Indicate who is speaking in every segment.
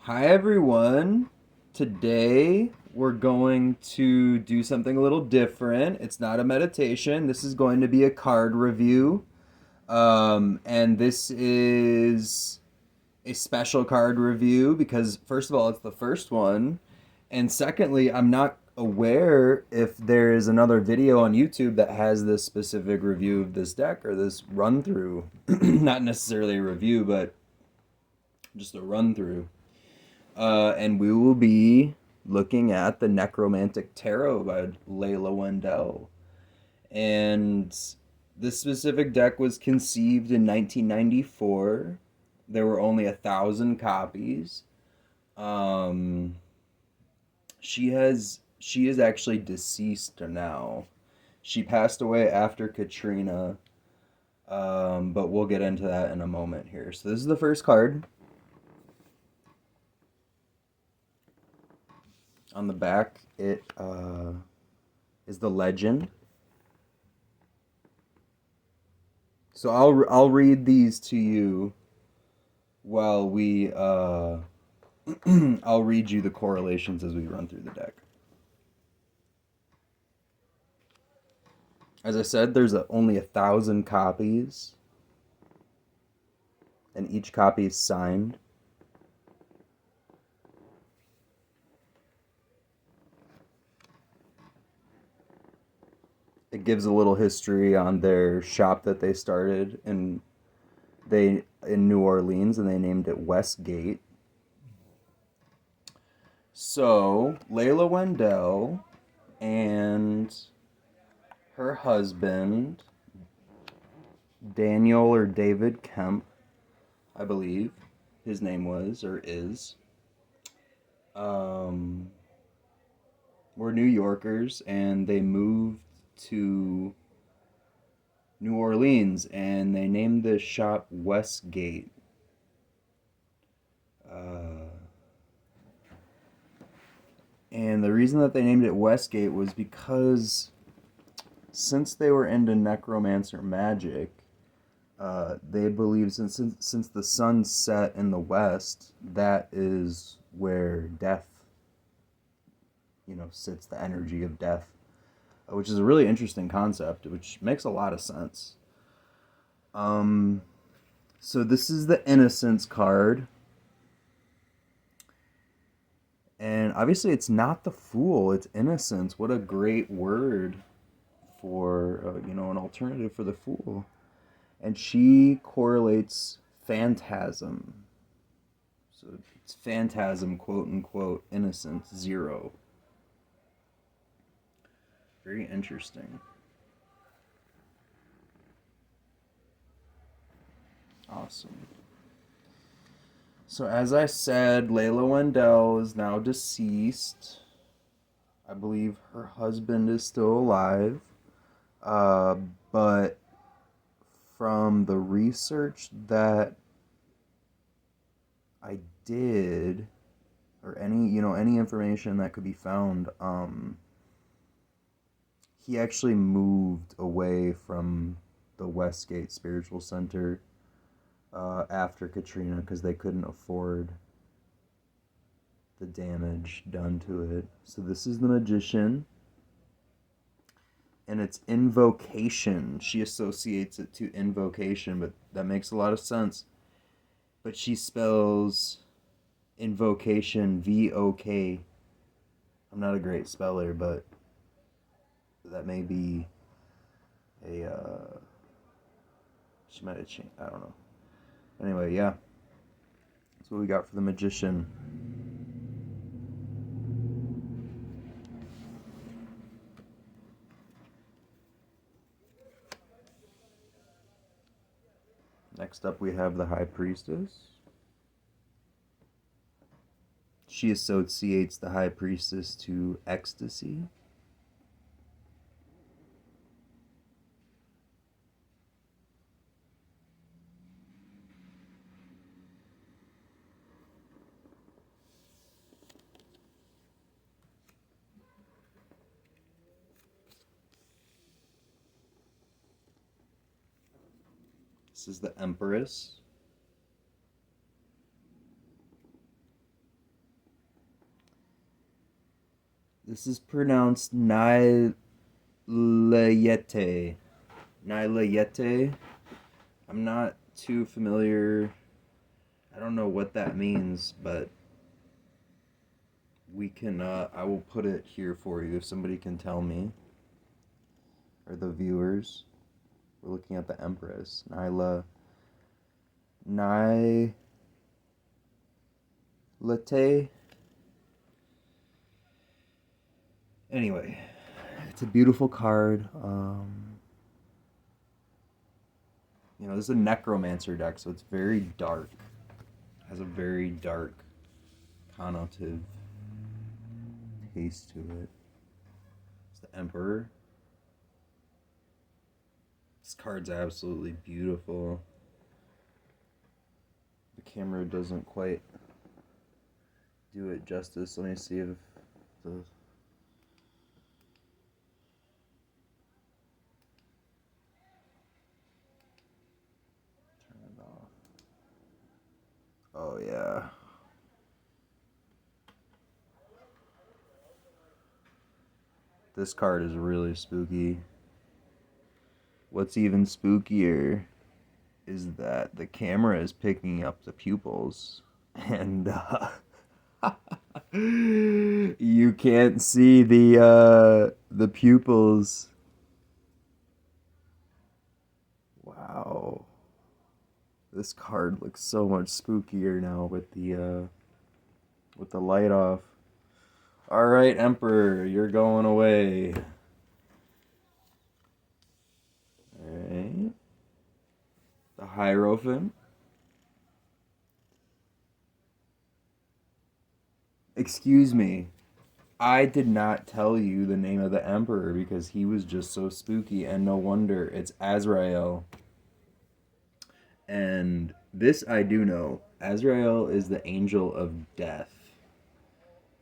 Speaker 1: Hi everyone. Today we're going to do something a little different. It's not a meditation. This is going to be a card review. And this is a special card review because first of all, it's the first one. And secondly, I'm not aware if there is another video on YouTube that has this specific review of this deck or this run through. Not necessarily a review, but just a run through. And we will be looking at the Necromantic Tarot by Leilah Wendell. And this specific deck was conceived in 1994. There were only 1,000 copies. Um, she is actually deceased now. She passed away after Katrina. But we'll get into that in a moment here. So this is the first card. On the back, it is the legend. So I'll read these to you while we I'll read you the correlations as we run through the deck. As I said, there's only 1,000 copies, and each copy is signed. It gives a little history on their shop that they started in New Orleans, and they named it Westgate. So Leilah Wendell and her husband Daniel or David Kemp, I believe his name was or is, were New Yorkers, and they moved to New Orleans, and they named this shop Westgate. And the reason that they named it Westgate was because since they were into necromancer magic, they believed since the sun set in the west, that is where death, sits, the energy of death, which is a really interesting concept, which makes a lot of sense. So this is the Innocence card. And obviously it's not the Fool, it's Innocence. What a great word for, an alternative for the Fool. And she correlates phantasm. So it's phantasm, quote unquote, innocence, 0. Very interesting. Awesome. So as I said, Leilah Wendell is now deceased. I believe her husband is still alive. But from the research that I did, or any information that could be found, he actually moved away from the Westgate Spiritual Center after Katrina because they couldn't afford the damage done to it. So this is the Magician, and it's invocation. She associates it to invocation, but that makes a lot of sense. But she spells invocation VOK. I'm not a great speller, but that may be a she might have changed. I don't know. Anyway, yeah. That's what we got for the Magician. Next up, we have the High Priestess. She associates the High Priestess to ecstasy. This is the Empress. This is pronounced Nailayete. Nailayete. I'm not too familiar. I don't know what that means, but we can, I will put it here for you if somebody can tell me. Or the viewers. We're looking at the Empress. Nailate. Anyway, it's a beautiful card. This is a Necromancer deck, so it's very dark. It has a very dark connotative taste to it. It's the Emperor. This card's absolutely beautiful. The camera doesn't quite do it justice. Let me see if the... Turn it off. Oh, yeah. This card is really spooky. What's even spookier is that the camera is picking up the pupils. And, you can't see the pupils. Wow. This card looks so much spookier now with the light off. All right, Emperor, you're going away. All right. The Hierophant. Excuse me. I did not tell you the name of the Emperor because he was just so spooky, and no wonder. It's Azrael. And this I do know. Azrael is the angel of death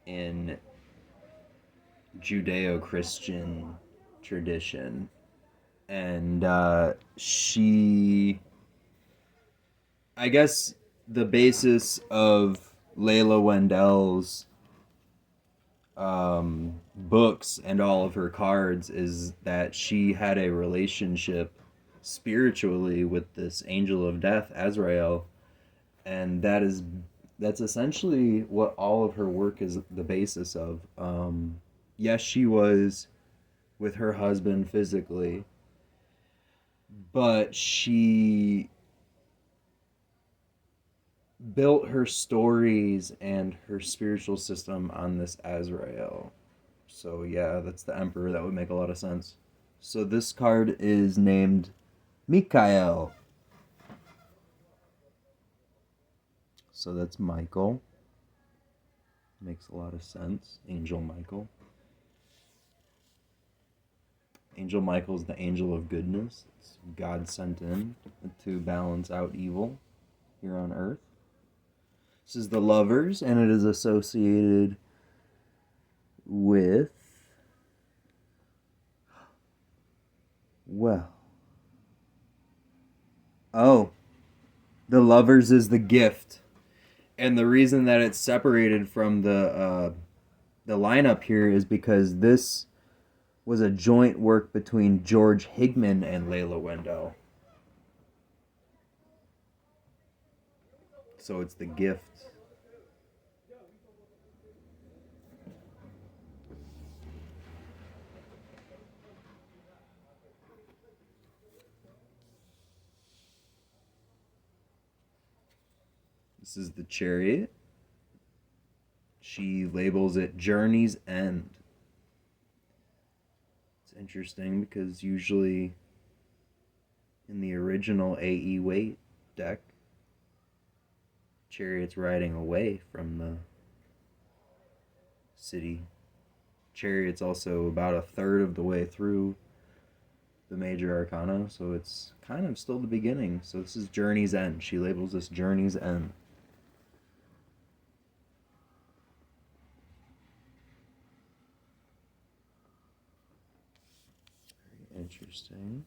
Speaker 1: in Judeo-Christian tradition. And I guess the basis of Leilah Wendell's books and all of her cards is that she had a relationship spiritually with this angel of death, Azrael, and that's essentially what all of her work is the basis of. Yes, she was with her husband physically, but she built her stories and her spiritual system on this Azrael. So yeah, that's the Emperor. That would make a lot of sense. So this card is named Michael. So that's Michael. Makes a lot of sense. Angel Michael. Angel Michael is the angel of goodness. It's God sent in to balance out evil here on Earth. This is the Lovers, and it is associated with, well, oh, the Lovers is the gift. And the reason that it's separated from the lineup here is because this was a joint work between George Hangman and Leilah Wendell. So it's the gift. This is the Chariot. She labels it Journey's End. It's interesting because usually in the original A.E. Waite deck, Chariot's riding away from the city. Chariot's also about a third of the way through the major arcana, so it's kind of still the beginning. So this is Journey's End. She labels this Journey's End. Very interesting.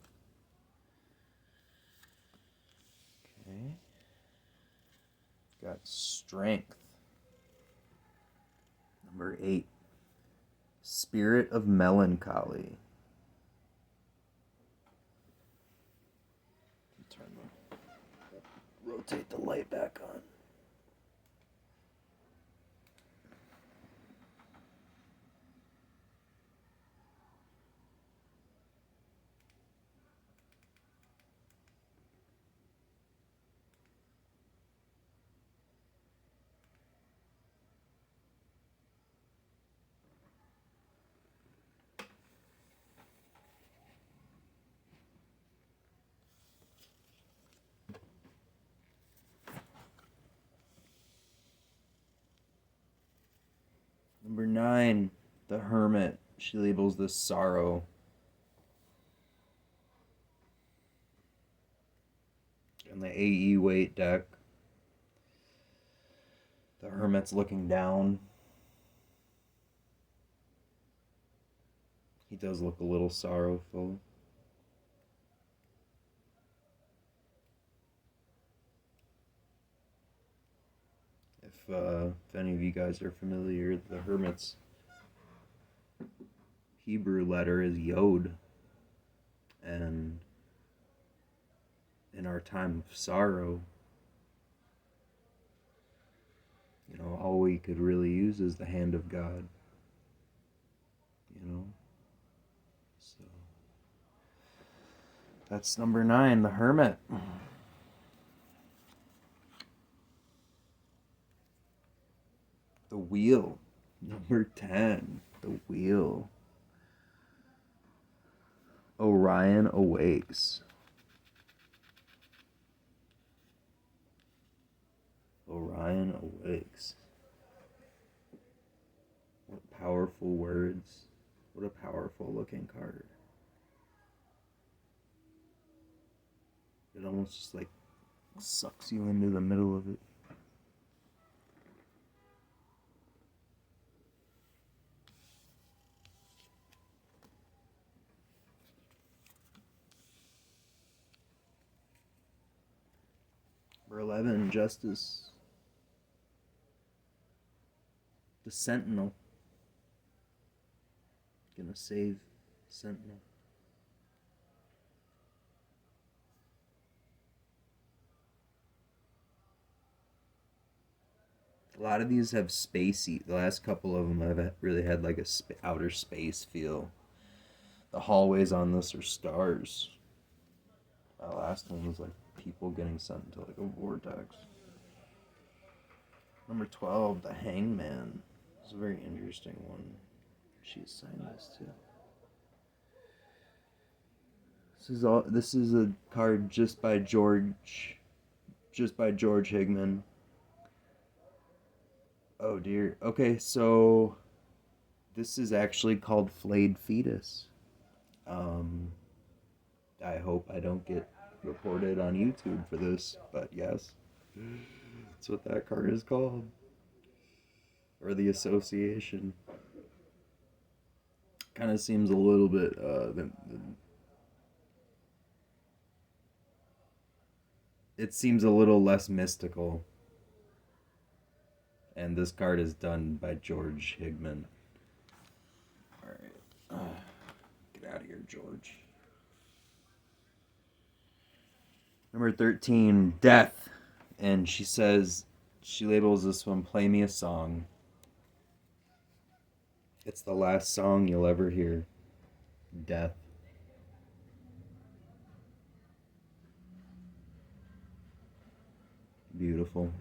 Speaker 1: Okay. Got Strength. Number 8. Spirit of Melancholy. Rotate the light back on. Number 9, the Hermit. She labels this sorrow. In the AE weight deck, the Hermit's looking down. He does look a little sorrowful. If any of you guys are familiar, the Hermit's Hebrew letter is Yod. And in our time of sorrow, all we could really use is the hand of God. So that's number 9, the Hermit. The Wheel. Number 10, the Wheel. Orion awakes. Orion awakes. What powerful words. What a powerful looking card. It almost just like sucks you into the middle of it. Number 11, Justice. The Sentinel. Gonna save Sentinel. A lot of these have spacey. The last couple of them have really had like a outer space feel. The hallways on this are stars. The last one was like people getting sent into like a vortex. Number 12, the Hangman. It's a very interesting one. She assigned this to. This is a card just by George Hangman. Oh dear. Okay, so this is actually called Flayed Fetus. I hope I don't get reported on YouTube for this, but yes. That's what that card is called. Or the association. Kind of seems a little bit it seems a little less mystical. And this card is done by George Hangman. Alright. Get out of here, George. Number 13, Death. And she says, she labels this one, Play Me a Song. It's the last song you'll ever hear. Death. Beautiful.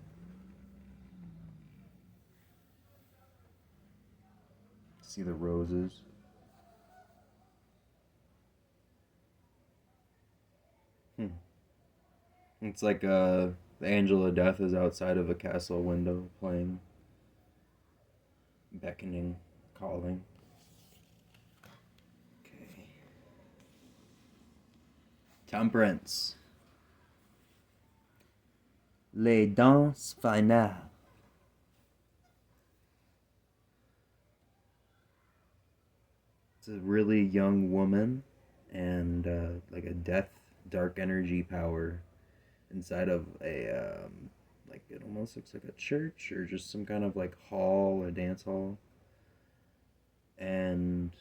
Speaker 1: See the roses. It's like the Angel of Death is outside of a castle window playing, beckoning, calling. Okay. Temperance. Les danses finales. It's a really young woman and like a death, dark energy power inside of a like it almost looks like a church or just some kind of like hall, a dance hall. And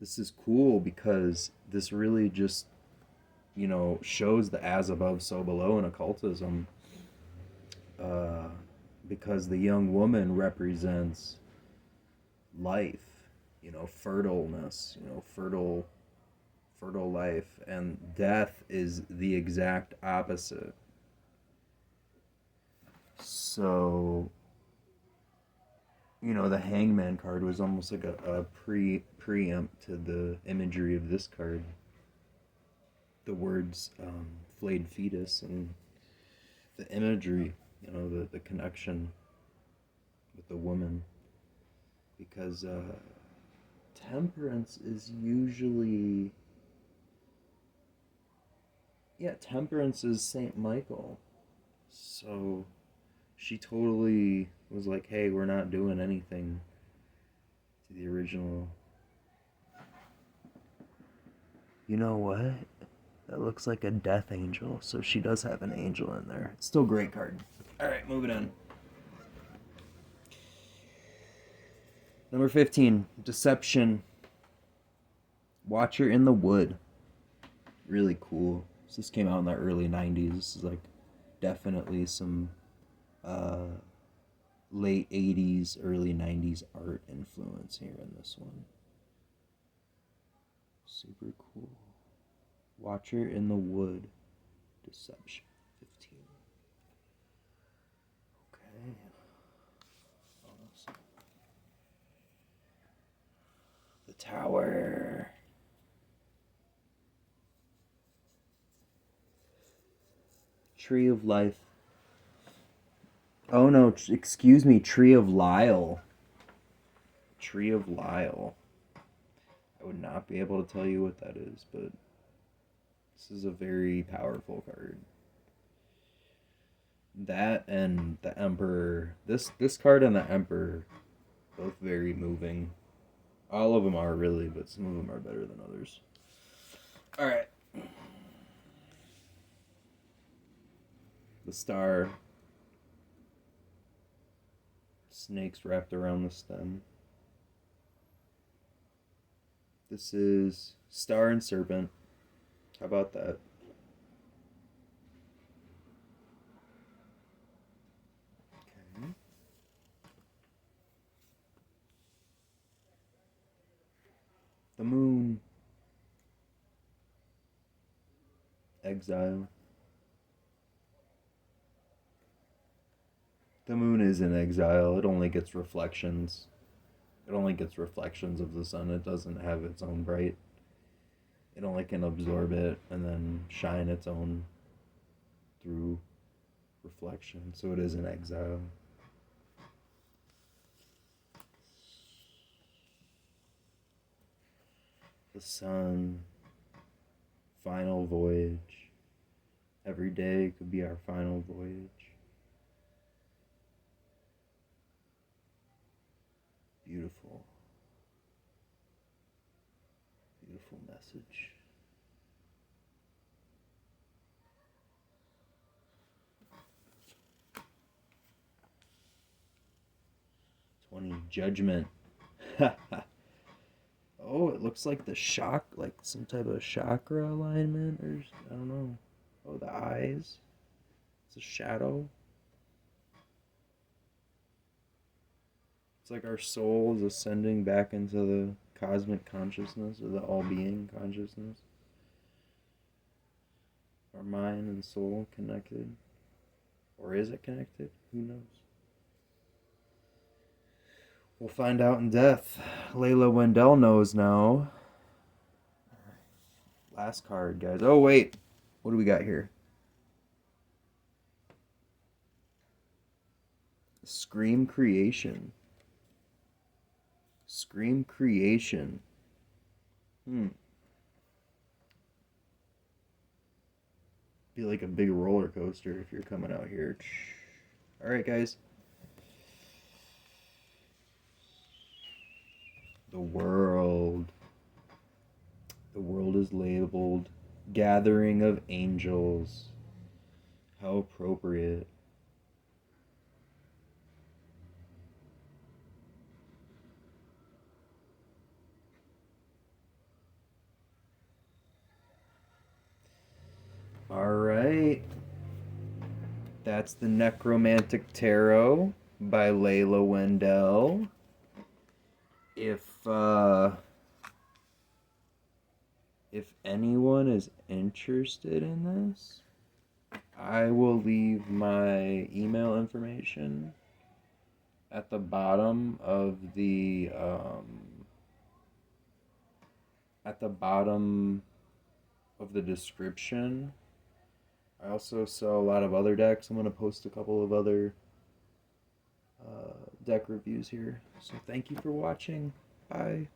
Speaker 1: this is cool because this really just, shows the as above, so below in occultism. Uh, because the young woman represents life, fertileness, fertile life, and death is the exact opposite. So, the Hangman card was almost like a preempt to the imagery of this card. The words flayed fetus and the imagery, the connection with the woman. Because Temperance is usually... Yeah, Temperance is Saint Michael. So she totally was like, hey, we're not doing anything to the original. You know what? That looks like a death angel, so she does have an angel in there. It's still a great card. Alright, moving on. Number 15, Deception. Watcher in the Wood. Really cool. So this came out in the early 90s. This is like definitely some late 80s, early 90s art influence here in this one. Super cool. Watcher in the Wood. Deception. 15. Okay. Awesome. The Tower. Tree of Life. Oh no, excuse me, Tree of Lisle. Tree of Lisle. I would not be able to tell you what that is, but this is a very powerful card. That and the Emperor. This card and the Emperor, both very moving. All of them are really, but some of them are better than others. Alright. The Star. Snakes wrapped around the stem. This is Star and Serpent. How about that? Okay. The Moon. Exile. The moon is in exile. It only gets reflections. It only gets reflections of the sun. It doesn't have its own bright. It only can absorb it and then shine its own through reflection. So it is in exile. The sun. Final voyage. Every day could be our final voyage. Beautiful. Beautiful message. 20, Judgement. Oh, it looks like like some type of chakra alignment, or I don't know. Oh, the eyes. It's a shadow. It's like our soul is ascending back into the cosmic consciousness, or the all-being consciousness. Our mind and soul connected. Or is it connected? Who knows? We'll find out in death. Leilah Wendell knows now. Last card, guys. Oh, wait. What do we got here? Scream Creation. Scream Creation. Be like a big roller coaster if you're coming out here. Alright, guys. The world. The world is labeled Gathering of Angels. How appropriate. All right. That's the Necromantic Tarot by Leilah Wendell. If anyone is interested in this, I will leave my email information at the bottom of the description. I also sell a lot of other decks. I'm going to post a couple of other deck reviews here. So thank you for watching. Bye.